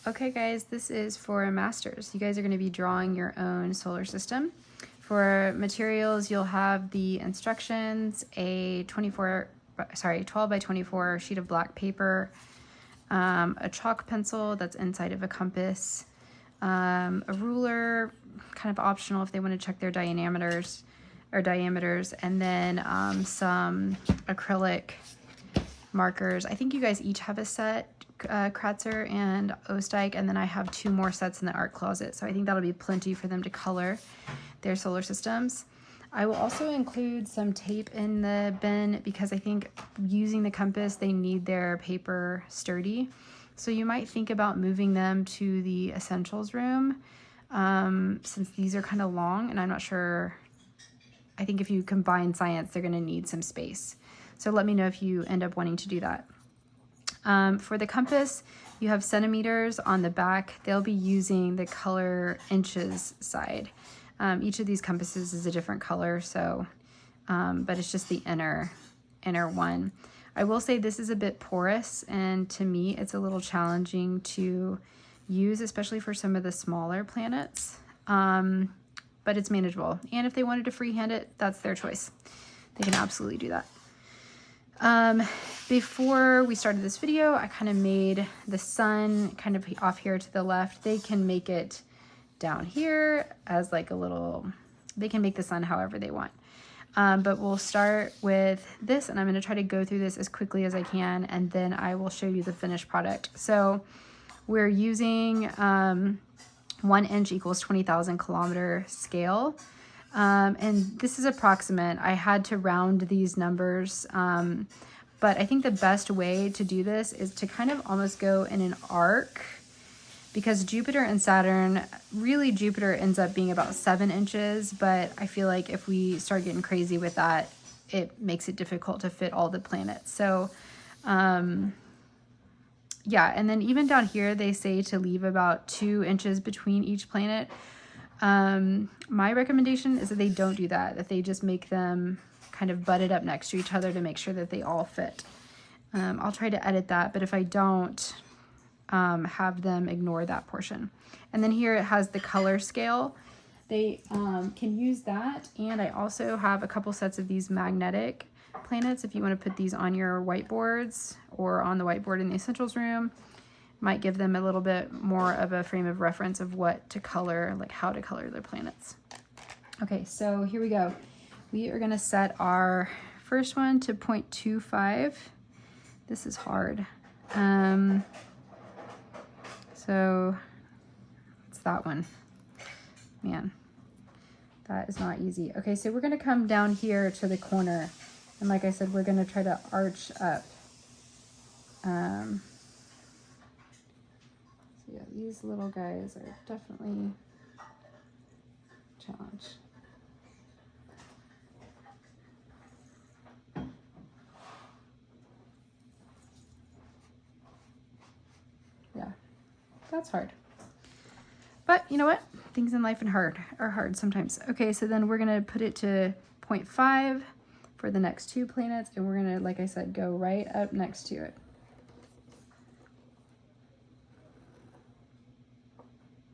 Okay guys, this is for masters. You guys are going to be drawing your own solar system. For materials, you'll have the instructions, a 12 by 24 sheet of black paper, a chalk pencil that's inside of a compass, a ruler, kind of optional if they want to check their diameters, and then some acrylic markers. I think you guys each have a set, Kratzer and Oostdyk, and then I have 2 more sets in the art closet, so I think that'll be plenty for them to color their solar systems. I will also include some tape in the bin because I think using the compass, they need their paper sturdy. So you might think about moving them to the essentials room since these are kind of long, and I'm not sure. I think if you combine science, they're going to need some space. So let me know if you end up wanting to do that. For the compass, you have centimeters on the back. They'll be using the color inches side. Each of these compasses is a different color, so but it's just the inner one. I will say this is a bit porous, and to me it's a little challenging to use, especially for some of the smaller planets, but it's manageable. And if they wanted to freehand it, that's their choice. They can absolutely do that. Before we started this video, I kind of made the sun kind of off here to the left. They can make it down here as like a little, they can make the sun however they want. But we'll start with this, and I'm going to try to go through this as quickly as I can, and then I will show you the finished product. So we're using 1 inch equals 20,000 kilometer scale. And this is approximate. I had to round these numbers, but I think the best way to do this is to kind of almost go in an arc, because Jupiter and Saturn, really Jupiter ends up being about 7 inches, but I feel like if we start getting crazy with that, it makes it difficult to fit all the planets. So, yeah, and then even down here, they say to leave about 2 inches between each planet. My recommendation is that they don't do that, that they just make them kind of butted up next to each other to make sure that they all fit. I'll try to edit that, but if I don't, have them ignore that portion. And then here it has the color scale. They can use that, and I also have a couple sets of these magnetic planets if you want to put these on your whiteboards or on the whiteboard in the essentials room. Might give them a little bit more of a frame of reference of what to color, like how to color their planets. Okay, so here we go. We are going to set our first one to 0.25. This is hard. So it's that one. Man, that is not easy. Okay, so we're going to come down here to the corner. And like I said, we're going to try to arch up. So yeah, these little guys are definitely a challenge. Yeah, that's hard. But you know what? Things in life are hard sometimes. Okay, so then we're gonna put it to 0.5 for the next 2 planets, and we're gonna, like I said, go right up next to it.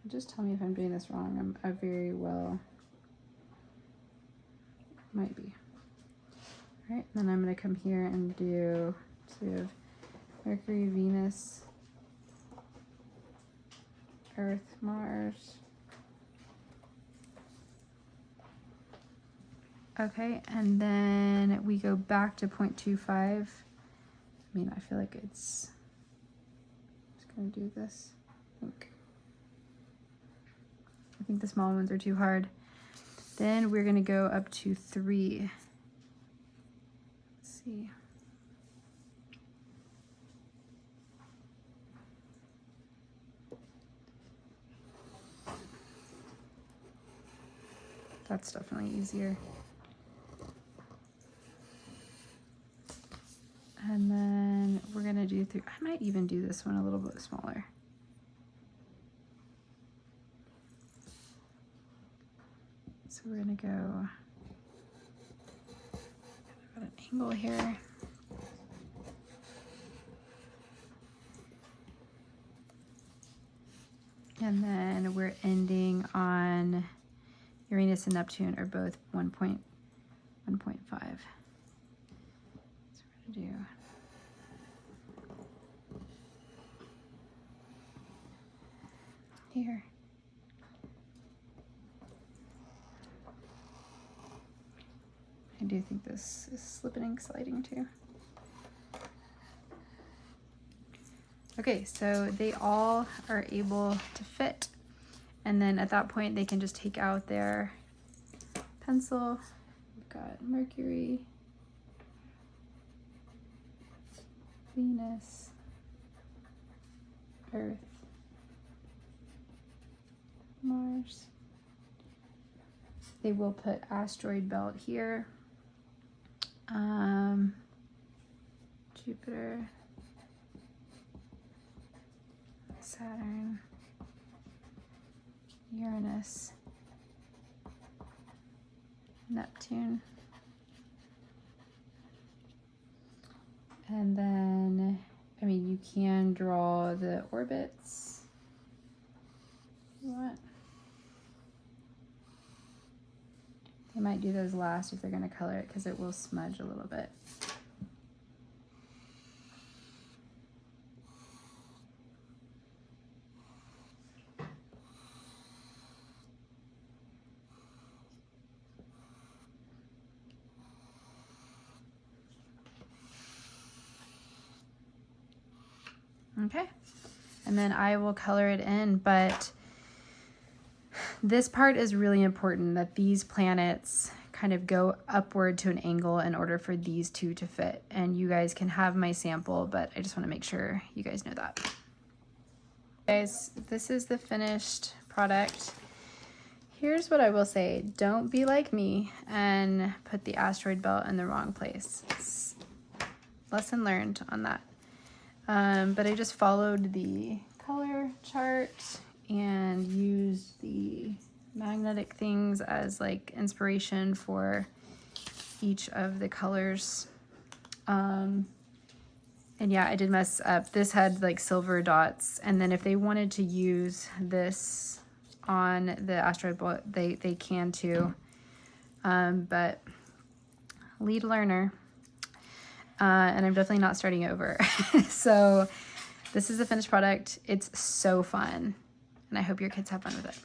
Just tell me if I'm doing this wrong. I very well might be. All right, then I'm gonna come here and do sort of Mercury, Venus, Earth, Mars. Okay, and then we go back to 0.25. I mean, I feel like it's just gonna do this. I think the small ones are too hard. Then we're gonna go up to 3. Let's see. That's definitely easier. And then we're gonna do 3. I might even do this one a little bit smaller. So we're gonna go at an angle here. And then we're ending on Uranus and Neptune are both 1.5. So we're gonna do here. I do think this is slipping and sliding too. Okay, so they all are able to fit. And then at that point, they can just take out their pencil. We've got Mercury, Venus, Earth, Mars. They will put asteroid belt here. Jupiter, Saturn, Uranus, Neptune, and then, I mean, you can draw the orbits if you want. They might do those last if they're going to color it because it will smudge a little bit. Okay, and then I will color it in, but this part is really important that these planets kind of go upward to an angle in order for these two to fit. And you guys can have my sample, but I just want to make sure you guys know that. Guys, this is the finished product. Here's what I will say. Don't be like me and put the asteroid belt in the wrong place. Lesson learned on that. But I just followed the color chart and used the magnetic things as like inspiration for each of the colors. And yeah, I did mess up. This had like silver dots, and then if they wanted to use this on the asteroid belt, they can too. But lead learner. And I'm definitely not starting over. So this is the finished product. It's so fun, and I hope your kids have fun with it.